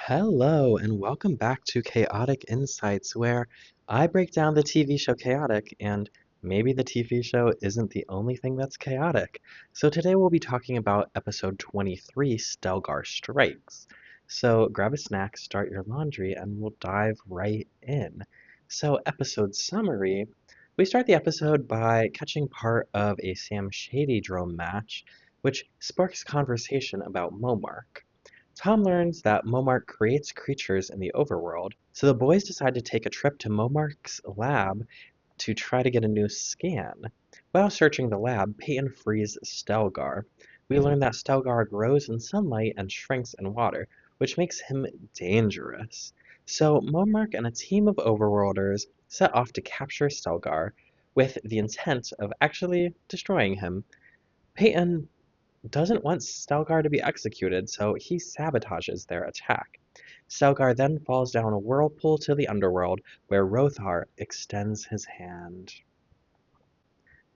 Hello, and welcome back to Chaotic Insights, where I break down the TV show Chaotic, and maybe the TV show isn't the only thing that's chaotic. So today we'll be talking about episode 23, Stelgar Strikes. So grab a snack, start your laundry, and we'll dive right in. So, episode summary. We start the episode by catching part of a Sam Shady drone match, which sparks conversation about Momark. Tom learns that Momark creates creatures in the overworld, so the boys decide to take a trip to Momark's lab to try to get a new scan. While searching the lab, Peyton frees Stelgar. We learn that Stelgar grows in sunlight and shrinks in water, which makes him dangerous. So Momark and a team of overworlders set off to capture Stelgar with the intent of actually destroying him. Peyton doesn't want Stelgar to be executed, so he sabotages their attack. Stelgar then falls down a whirlpool to the underworld, where Rothar extends his hand.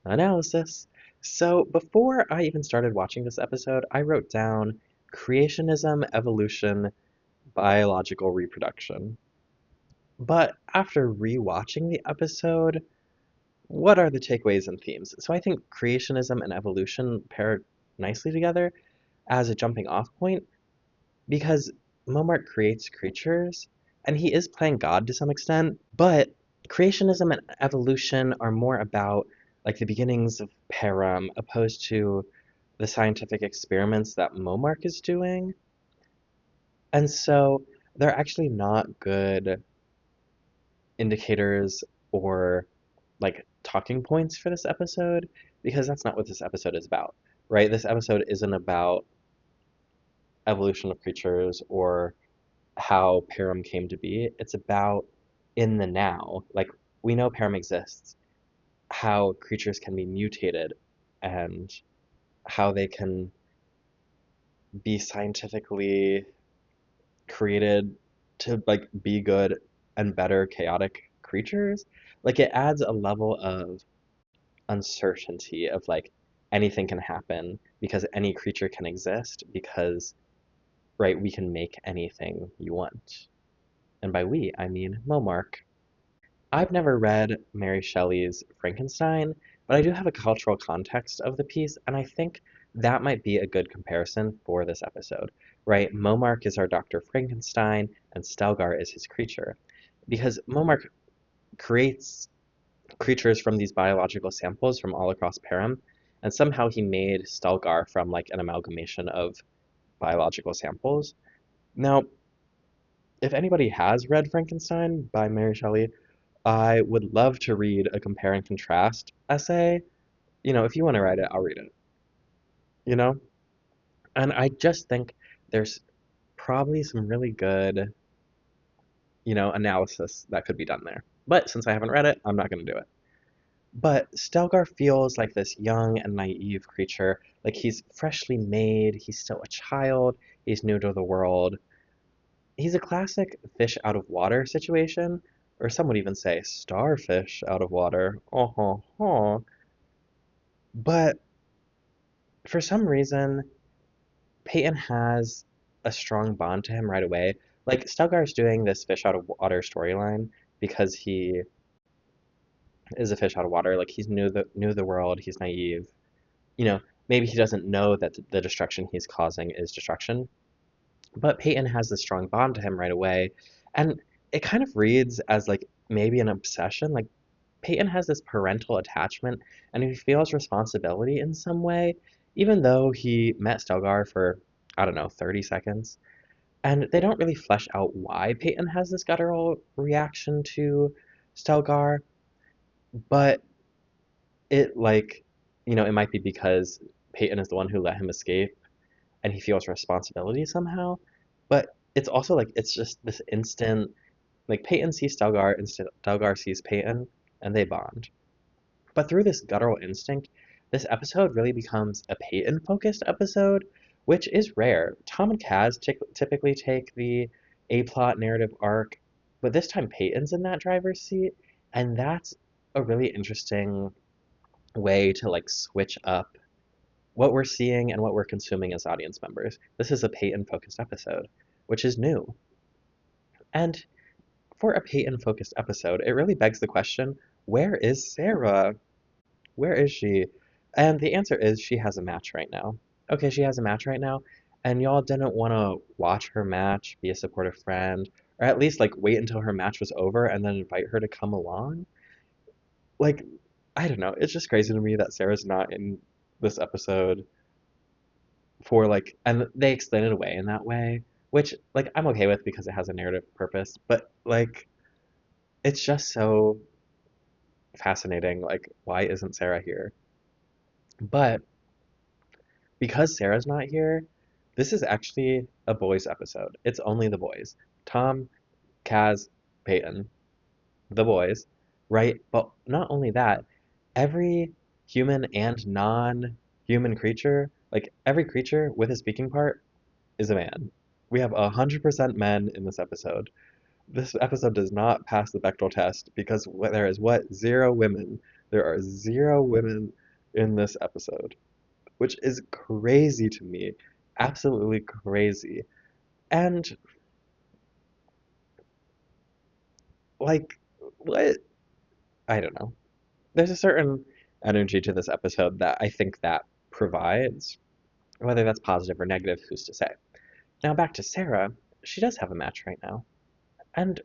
Analysis. So, before I even started watching this episode, I wrote down creationism, evolution, biological reproduction. But after rewatching the episode, what are the takeaways and themes? So, I think creationism and evolution pair nicely together as a jumping off point because Momart creates creatures and he is playing God to some extent, but creationism and evolution are more about like the beginnings of Param opposed to the scientific experiments that Momark is doing. And so they're actually not good indicators or like talking points for this episode because that's not what this episode is about, right? This episode isn't about evolution of creatures or how Param came to be. It's about in the now. Like we know Param exists, how creatures can be mutated and how they can be scientifically created to like be good and better chaotic creatures. Like it adds a level of uncertainty of like anything can happen because any creature can exist because right we can make anything you want. And by we, I mean Momark. I've never read Mary Shelley's Frankenstein, but I do have a cultural context of the piece, and I think that might be a good comparison for this episode, right? Momark is our Dr. Frankenstein, and Stelgar is his creature. Because Momark creates creatures from these biological samples from all across Param, and somehow he made Stelgar from like an amalgamation of biological samples. Now, if anybody has read Frankenstein by Mary Shelley, I would love to read a compare and contrast essay. You know, if you want to write it, I'll read it, you know? And I just think there's probably some really good, analysis that could be done there. But since I haven't read it, I'm not going to do it. But Stelgar feels like this young and naive creature. Like he's freshly made, he's still a child, he's new to the world. He's a classic fish out of water situation, or some would even say starfish out of water. But for some reason, Peyton has a strong bond to him right away. Like Stelgar's doing this fish out of water storyline because he is a fish out of water. Like he's new the world. He's naive. You know, maybe he doesn't know that the destruction he's causing is destruction. But Peyton has this strong bond to him right away, and it kind of reads as like maybe an obsession. Like Peyton has this parental attachment, and he feels responsibility in some way, even though he met Stelgar for, I don't know, 30 seconds. And they don't really flesh out why Peyton has this guttural reaction to Stelgar, but it, like, it might be because Peyton is the one who let him escape, and he feels responsibility somehow. But it's also like, it's just this instant, like, Peyton sees Stelgar, and Stelgar sees Peyton, and they bond. But through this guttural instinct, this episode really becomes a Peyton-focused episode, which is rare. Tom and Kaz typically take the A-plot narrative arc, but this time Peyton's in that driver's seat, and that's a really interesting way to like switch up what we're seeing and what we're consuming as audience members. This is a Peyton-focused episode, which is new. And for a Peyton-focused episode, it really begs the question, where is Sarah? Where is she? And the answer is she has a match right now. Okay, she has a match right now, and y'all didn't want to watch her match, be a supportive friend, or at least like wait until her match was over and then invite her to come along. Like, I don't know. It's just crazy to me that Sarah's not in this episode for like, and they explain it away in that way, which like I'm okay with because it has a narrative purpose, but like it's just so fascinating. Like, why isn't Sarah here? But because Sarah's not here, this is actually a boys episode. It's only the boys. Tom, Kaz, Peyton, the boys, right? But not only that, every human and non-human creature, like every creature with a speaking part, is a man. We have 100% men in this episode. This episode does not pass the Bechdel test because there is what? Zero women. There are zero women in this episode, which is crazy to me. Absolutely crazy. And, like, what? I don't know. There's a certain energy to this episode that I think that provides. Whether that's positive or negative, who's to say? Now, back to Sarah. She does have a match right now. And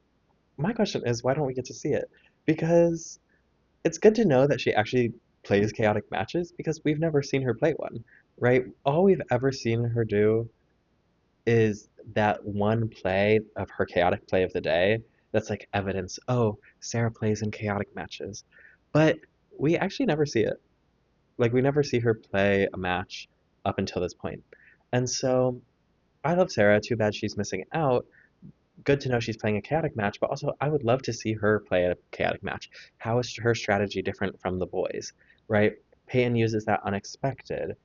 my question is, why don't we get to see it? Because it's good to know that she actually plays chaotic matches because we've never seen her play one, right? All we've ever seen her do is that one play of her chaotic play of the day that's like evidence, oh, Sarah plays in chaotic matches. But we actually never see it. Like, we never see her play a match up until this point. And so I love Sarah. Too bad she's missing out. Good to know she's playing a chaotic match, but also I would love to see her play a chaotic match. How is her strategy different from the boys, right? Peyton uses that unexpected.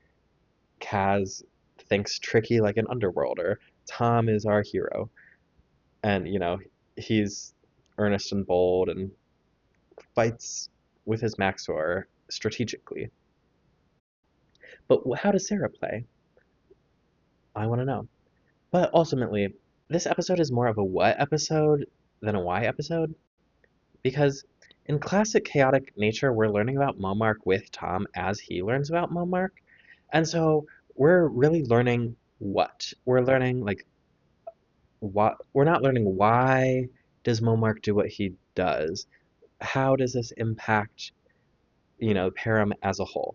Kaz thinks tricky like an underworlder. Tom is our hero. And, he's earnest and bold and fights with his Maxor strategically. But how does Sarah play? I want to know. But ultimately, this episode is more of a what episode than a why episode. Because in classic chaotic nature, we're learning about Momark with Tom as he learns about Momark. And so we're really learning what? We're learning like what we're not learning why does Momark do what he does? How does this impact, Param as a whole?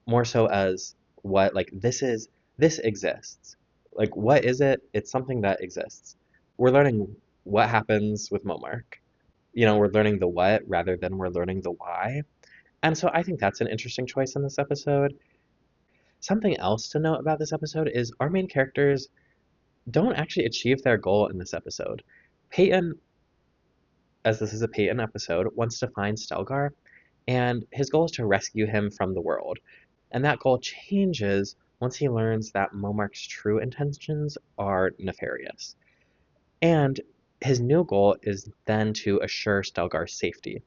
More so as what like this exists. Like what is it? It's something that exists. We're learning what happens with Momark. We're learning the what rather than we're learning the why. And so I think that's an interesting choice in this episode. Something else to note about this episode is our main characters don't actually achieve their goal in this episode. Peyton, as this is a Peyton episode, wants to find Stelgar, and his goal is to rescue him from the world. And that goal changes once he learns that Momark's true intentions are nefarious. And his new goal is then to assure Stelgar's safety,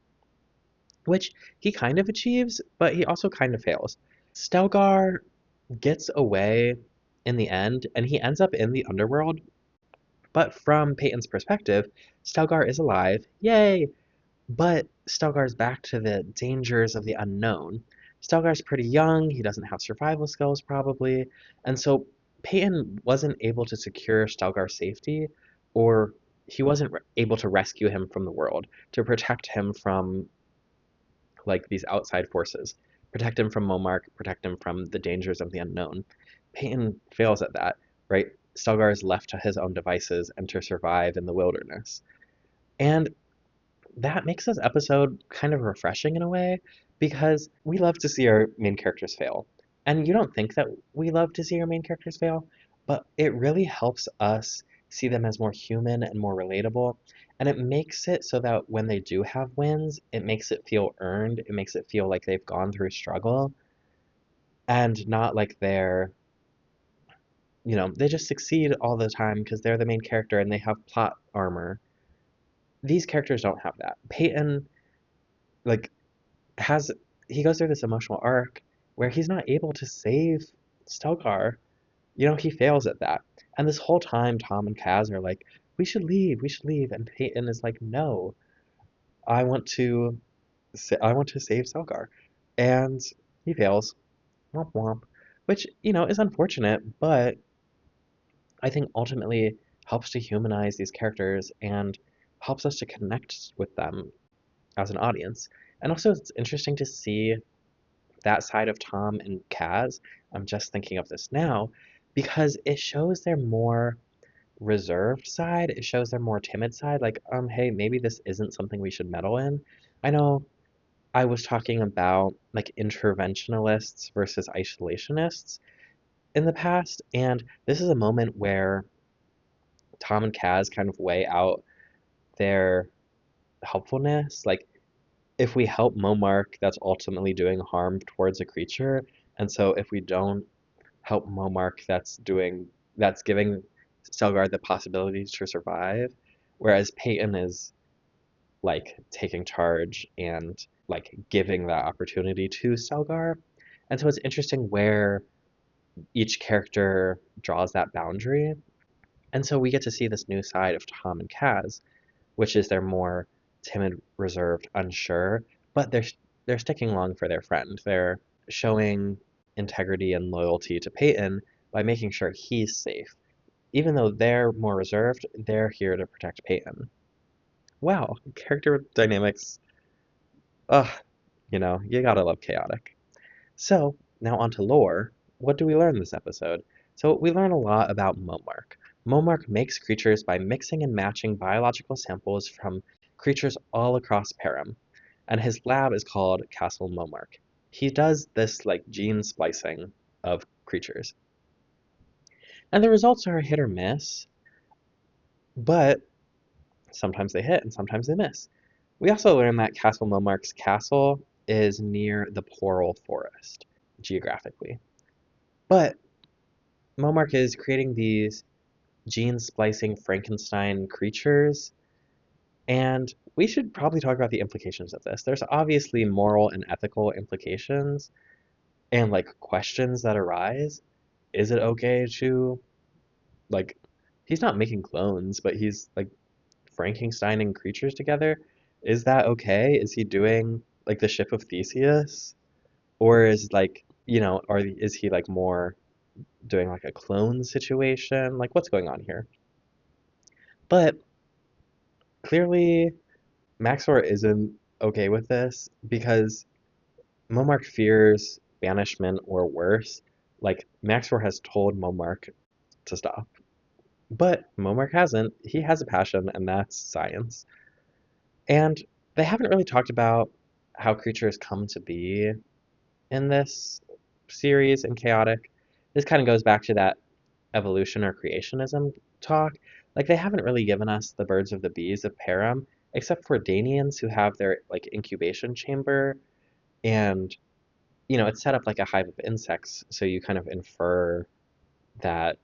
which he kind of achieves, but he also kind of fails. Stelgar gets away in the end, and he ends up in the underworld. But from Peyton's perspective, Stelgar is alive, yay! But Stelgar's back to the dangers of the unknown. Stelgar's pretty young, he doesn't have survival skills probably, and so Peyton wasn't able to secure Stelgar's safety, or he wasn't able to rescue him from the world, to protect him from like these outside forces, protect him from Momark, protect him from the dangers of the unknown. Peyton fails at that, right? Stelgar is left to his own devices and to survive in the wilderness. And that makes this episode kind of refreshing in a way because we love to see our main characters fail. And you don't think that we love to see our main characters fail, but it really helps us see them as more human and more relatable. And it makes it so that when they do have wins, it makes it feel earned. It makes it feel like they've gone through struggle and not like they just succeed all the time because they're the main character and they have plot armor. These characters don't have that. Peyton, like, has he goes through this emotional arc where he's not able to save Stelgar. He fails at that. And this whole time, Tom and Kaz are like, we should leave. And Peyton is like, no, I want to, I want to save Stelgar. And he fails. Womp womp. Which, is unfortunate, but I think ultimately helps to humanize these characters and helps us to connect with them as an audience. And also, it's interesting to see that side of Tom and Kaz. I'm just thinking of this now because it shows their more reserved side. It shows their more timid side. Like, hey, maybe this isn't something we should meddle in. I know I was talking about like interventionalists versus isolationists in the past, and this is a moment where Tom and Kaz kind of weigh out their helpfulness. Like, if we help Momark, that's ultimately doing harm towards a creature, and so if we don't help Momark, that's giving Stelgar the possibility to survive, whereas Peyton is like taking charge and like giving that opportunity to Stelgar. And so it's interesting where each character draws that boundary. And so we get to see this new side of Tom and Kaz, which is they're more timid, reserved, unsure, but they're sticking along for their friend. They're showing integrity and loyalty to Peyton by making sure he's safe. Even though they're more reserved, they're here to protect Peyton. Wow, character dynamics. Ugh, you gotta love chaotic. So, now on to lore. What do we learn this episode? So, we learn a lot about Momark. Momark makes creatures by mixing and matching biological samples from creatures all across Param, and his lab is called Castle Momark. He does this like gene splicing of creatures. And the results are hit or miss, but sometimes they hit and sometimes they miss. We also learn that Castle Momark's castle is near the Poral Forest, geographically. But Momark is creating these gene splicing Frankenstein creatures, and we should probably talk about the implications of this. There's obviously moral and ethical implications and like questions that arise. Is it okay to like he's not making clones, but he's like Frankensteining creatures together? Is that okay? Is he doing like the ship of Theseus? Or is like, or is he like more doing like a clone situation? Like what's going on here? But clearly Maxor isn't okay with this because Momark fears banishment or worse. Like Maxor has told Momark to stop. But Momark hasn't. He has a passion, and that's science. And they haven't really talked about how creatures come to be in this series in Chaotic. This kind of goes back to that evolution or creationism talk. Like they haven't really given us the birds of the bees of Param, except for Danians who have their like incubation chamber, and it's set up like a hive of insects, so you kind of infer that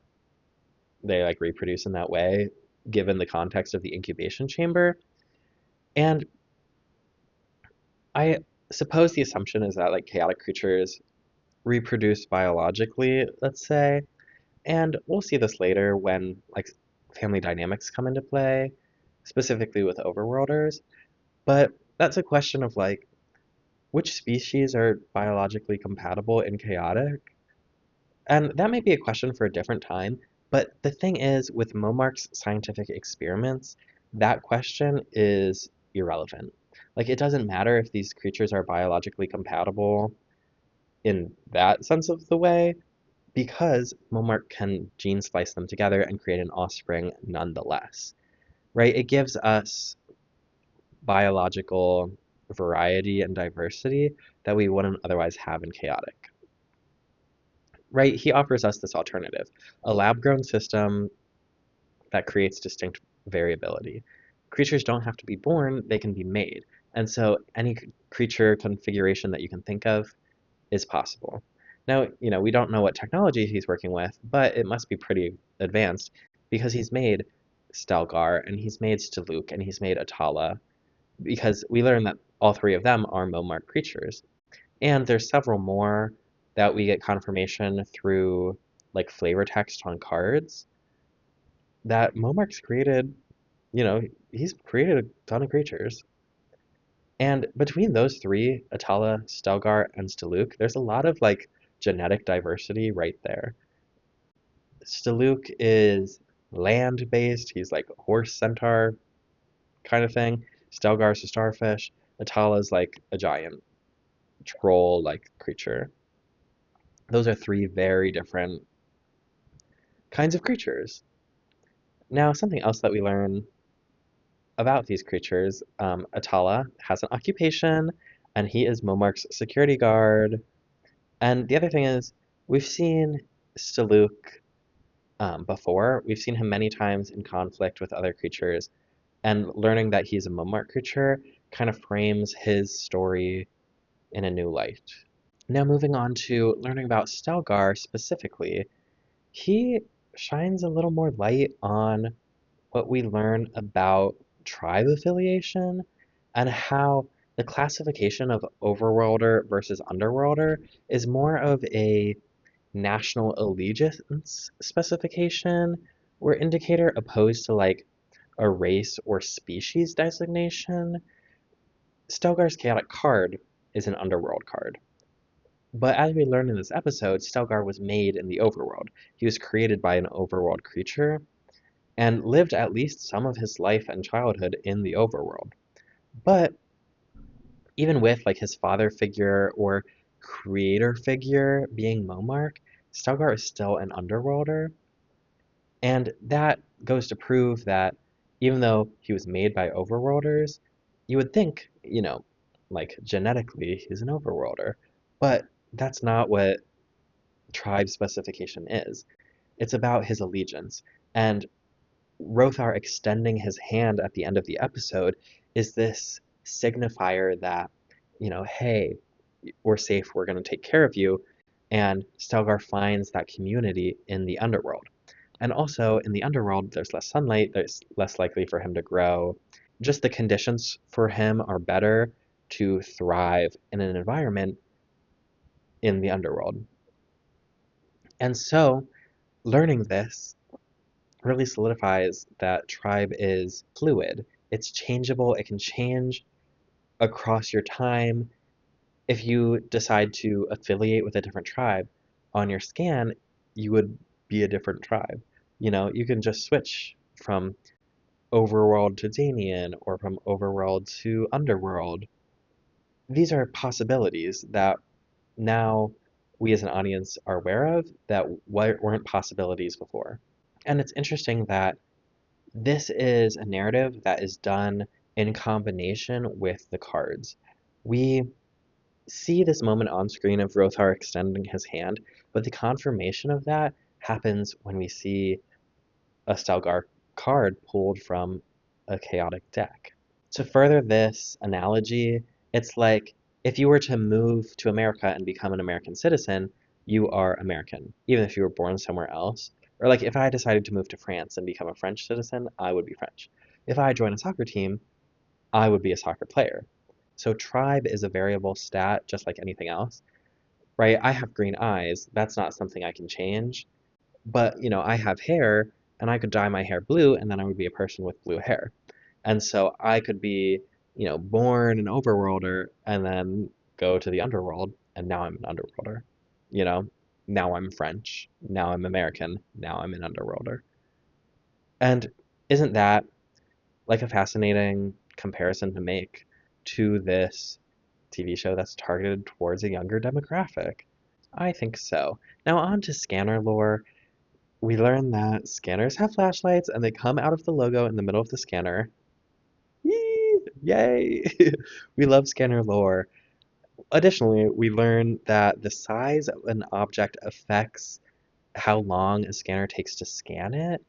they like reproduce in that way, given the context of the incubation chamber. And I suppose the assumption is that like chaotic creatures reproduce biologically, let's say, and we'll see this later when like family dynamics come into play, specifically with overworlders. But that's a question of like which species are biologically compatible in chaotic? And that may be a question for a different time, but the thing is, with Momark's scientific experiments, that question is irrelevant. Like, it doesn't matter if these creatures are biologically compatible in that sense of the way, because Momark can gene splice them together and create an offspring nonetheless, right? It gives us biological variety and diversity that we wouldn't otherwise have in chaotic, right? He offers us this alternative, a lab-grown system that creates distinct variability. Creatures don't have to be born, they can be made. And so any creature configuration that you can think of is possible. Now, we don't know what technology he's working with, but it must be pretty advanced because he's made Stelgar and he's made Staluk and he's made Atala because we learn that all three of them are Momark creatures. And there's several more that we get confirmation through like flavor text on cards that Momark's created You know, he's created a ton of creatures. And between those three, Atala, Stelgar, and Staluk, there's a lot of like genetic diversity right there. Staluk is land-based. He's like a horse centaur kind of thing. Stelgar's a starfish. Atala's like a giant troll-like creature. Those are three very different kinds of creatures. Now, something else that we learn about these creatures, Atala has an occupation, and he is Momark's security guard. And the other thing is, we've seen Staluk before. We've seen him many times in conflict with other creatures, and learning that he's a Momark creature kind of frames his story in a new light. Now, moving on to learning about Stelgar specifically, he shines a little more light on what we learn about tribe affiliation and how the classification of overworlder versus underworlder is more of a national allegiance specification or indicator opposed to like a race or species designation. Stelgar's chaotic card is an underworld card. But as we learn in this episode, Stelgar was made in the overworld. He was created by an overworld creature and lived at least some of his life and childhood in the overworld. But even with like his father figure or creator figure being Momark, Stelgar is still an underworlder. And that goes to prove that even though he was made by overworlders, you would think, like genetically he's an overworlder. But that's not what tribe specification is. It's about his allegiance. And Rothar extending his hand at the end of the episode is this signifier that, hey, we're safe, we're going to take care of you. And Stelgar finds that community in the underworld. And also in the underworld, there's less sunlight, there's less likely for him to grow. Just the conditions for him are better to thrive in an environment in the underworld. And so, learning this really solidifies that tribe is fluid. It's changeable, it can change across your time. If you decide to affiliate with a different tribe on your scan, you would be a different tribe. You can just switch from overworld to Danian or from overworld to underworld. These are possibilities that now we as an audience are aware of that weren't possibilities before. And it's interesting that this is a narrative that is done in combination with the cards. We see this moment on screen of Rothar extending his hand, but the confirmation of that happens when we see a Stelgar card pulled from a chaotic deck. To further this analogy, it's like if you were to move to America and become an American citizen, you are American, even if you were born somewhere else. Or like if I decided to move to France and become a French citizen, I would be French. If I join a soccer team, I would be a soccer player. So tribe is a variable stat just like anything else, right? I have green eyes. That's not something I can change. But, I have hair and I could dye my hair blue and then I would be a person with blue hair. And so I could be, born an overworlder and then go to the underworld and now I'm an underworlder. You know, now I'm French, now I'm American, now I'm an underworlder. And isn't that like a fascinating comparison to make to this TV show that's targeted towards a younger demographic? I think so. Now on to scanner lore. We learn that scanners have flashlights and they come out of the logo in the middle of the scanner. Yay! We love scanner lore. Additionally, we learn that the size of an object affects how long a scanner takes to scan it.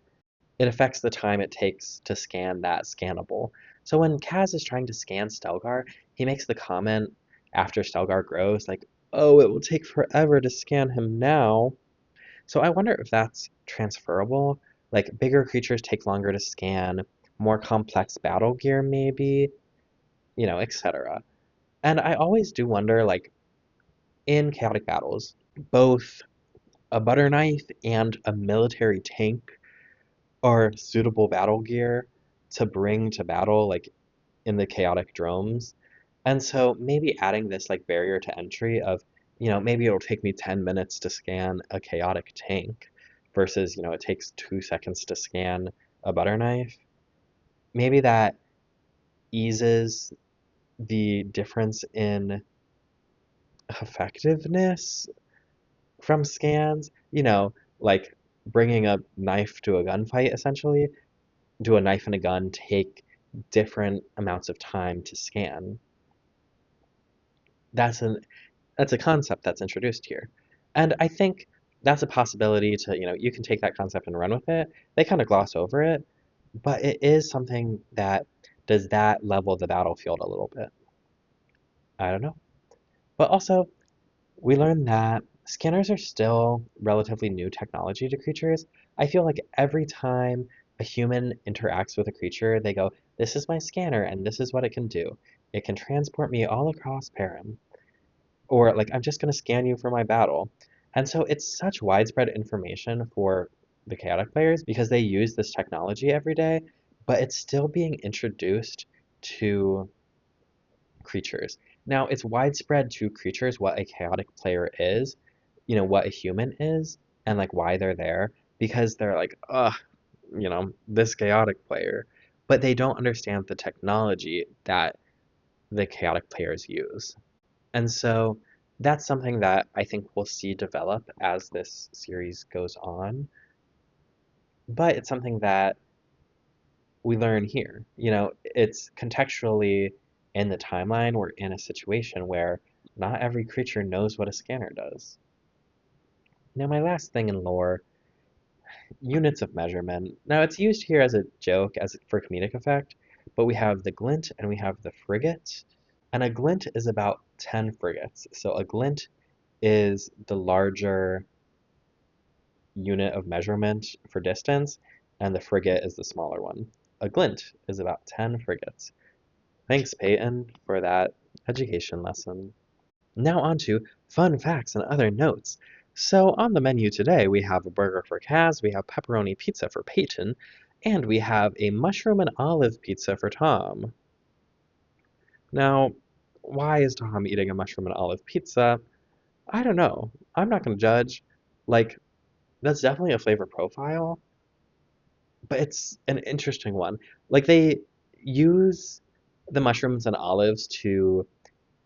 It affects the time it takes to scan that scannable. So when Kaz is trying to scan Stelgar, he makes the comment after Stelgar grows, like, oh, it will take forever to scan him now. So I wonder if that's transferable. Like, bigger creatures take longer to scan, more complex battle gear, maybe, etc. And I always do wonder, like, in chaotic battles, both a butter knife and a military tank are suitable battle gear. to bring to battle, like in the chaotic dromes. And so maybe adding this like barrier to entry of, maybe it'll take me 10 minutes to scan a chaotic tank versus, it takes 2 seconds to scan a butter knife. Maybe that eases the difference in effectiveness from scans, like bringing a knife to a gunfight essentially. Do a knife and a gun take different amounts of time to scan? That's an that's a concept that's introduced here. And I think that's a possibility to, you can take that concept and run with it. They kind of gloss over it, but it is something that does that level the battlefield a little bit. I don't know. But also, we learned that scanners are still relatively new technology to creatures. I feel like every time a human interacts with a creature, they go, "This is my scanner, and this is what it can do. It can transport me all across Param." Or, like, "I'm just going to scan you for my battle." And so it's such widespread information for the chaotic players because they use this technology every day, but it's still being introduced to creatures. Now, it's widespread to creatures what a chaotic player is, what a human is, and like why they're there, because they're like, ugh, this chaotic player. But they don't understand the technology that the chaotic players use. And so that's something that I think we'll see develop as this series goes on. But it's something that we learn here. It's contextually in the timeline, we're in a situation where not every creature knows what a scanner does. Now, my last thing in lore, units of measurement. Now, it's used here as a joke, as for comedic effect, but we have the glint and we have the frigate. And a glint is about 10 frigates. So a glint is the larger unit of measurement for distance, and the frigate is the smaller one. A glint is about 10 frigates. Thanks, Peyton, for that education lesson. Now on to fun facts and other notes. So on the menu today, we have a burger for Kaz, we have pepperoni pizza for Peyton, and we have a mushroom and olive pizza for Tom. Now, why is Tom eating a mushroom and olive pizza? I don't know. I'm not going to judge. Like, that's definitely a flavor profile, but it's an interesting one. Like, they use the mushrooms and olives to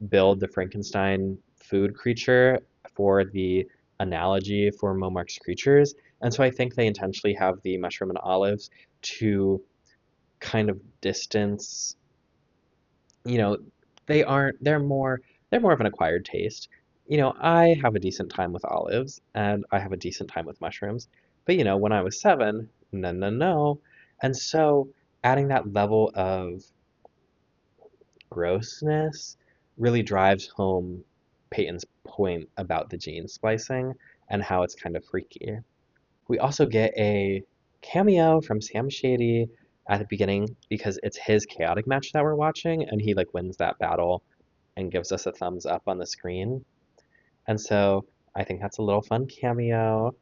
build the Frankenstein food creature for the analogy for Momark's creatures. And so I think they intentionally have the mushroom and olives to kind of distance, you know, they're more of an acquired taste. I have a decent time with olives and I have a decent time with mushrooms. But when I was 7, no, no, no. And so adding that level of grossness really drives home Peyton's point about the gene splicing and how it's kind of freaky. We also get a cameo from Sam Shady at the beginning because it's his chaotic match that we're watching, and he like wins that battle and gives us a thumbs up on the screen. And so I think that's a little fun cameo.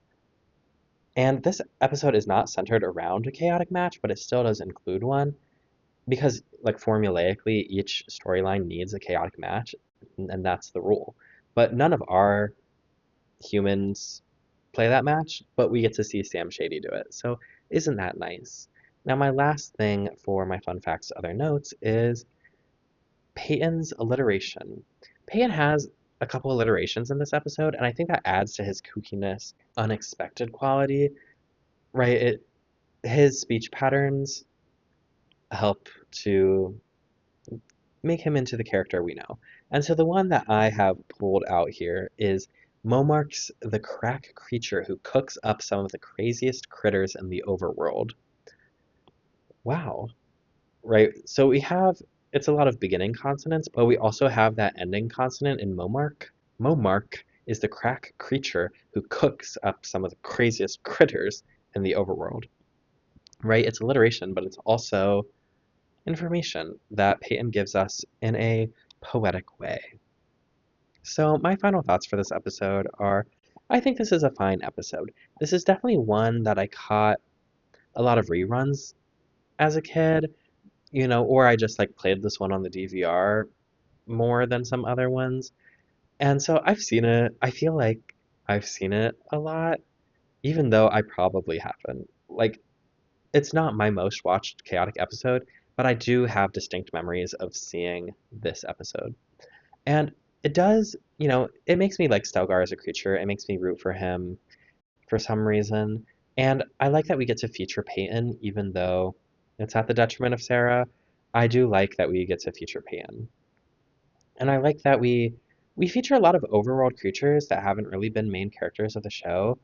And this episode is not centered around a chaotic match, but it still does include one because like formulaically each storyline needs a chaotic match, and that's the rule. But none of our humans play that match, but we get to see Sam Shady do it. So isn't that nice? Now my last thing for my fun facts other notes is Peyton's alliteration. Peyton has a couple alliterations in this episode, and I think that adds to his kookiness, unexpected quality, right? His speech patterns help to make him into the character we know. And so the one that I have pulled out here is Momark's the crack creature who cooks up some of the craziest critters in the overworld. Wow. Right? So it's a lot of beginning consonants, but we also have that ending consonant in Momark. Momark is the crack creature who cooks up some of the craziest critters in the overworld. Right? It's alliteration, but it's also information that Peyton gives us in a poetic way. So, my final thoughts for this episode are I think this is a fine episode. This is definitely one that I caught a lot of reruns as a kid, or I just like played this one on the DVR more than some other ones. And so I've seen it. I feel like I've seen it a lot, even though I probably haven't. Like, it's not my most watched chaotic episode, but I do have distinct memories of seeing this episode. And it does, it makes me like Stelgar as a creature. It makes me root for him for some reason. And I like that we get to feature Peyton, even though it's at the detriment of Sarah. I do like that we get to feature Peyton. And I like that we feature a lot of overworld creatures that haven't really been main characters of the show.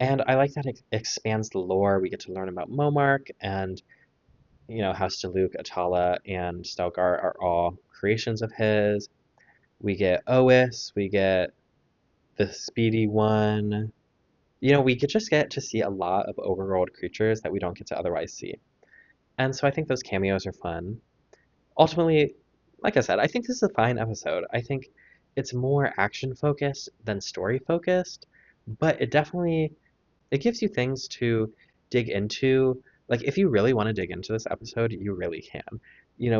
And I like that it expands the lore. We get to learn about Momark and, how Staluk, Atala, and Stelgar are all creations of his. We get Ois, we get the Speedy One. We could just get to see a lot of overworld creatures that we don't get to otherwise see. And so I think those cameos are fun. Ultimately, like I said, I think this is a fine episode. I think it's more action focused than story focused, but it gives you things to dig into. Like if you really want to dig into this episode, you really can.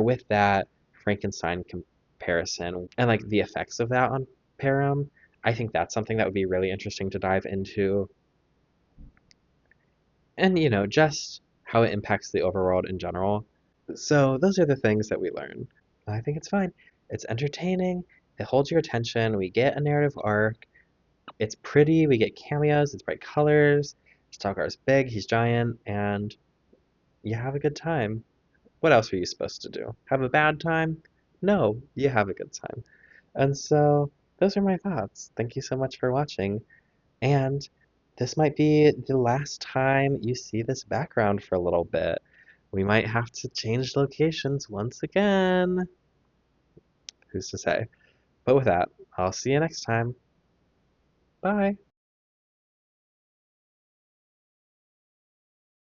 With that Frankenstein comparison and like the effects of that on Param, I think that's something that would be really interesting to dive into. And just how it impacts the overworld in general. So those are the things that we learn. I think it's fine. It's entertaining. It holds your attention. We get a narrative arc. It's pretty. We get cameos. It's bright colors. Stalkar's big. He's giant, and you have a good time. What else are you supposed to do? Have a bad time? No, you have a good time. And so those are my thoughts. Thank you so much for watching. And this might be the last time you see this background for a little bit. We might have to change locations once again. Who's to say? But with that, I'll see you next time. Bye.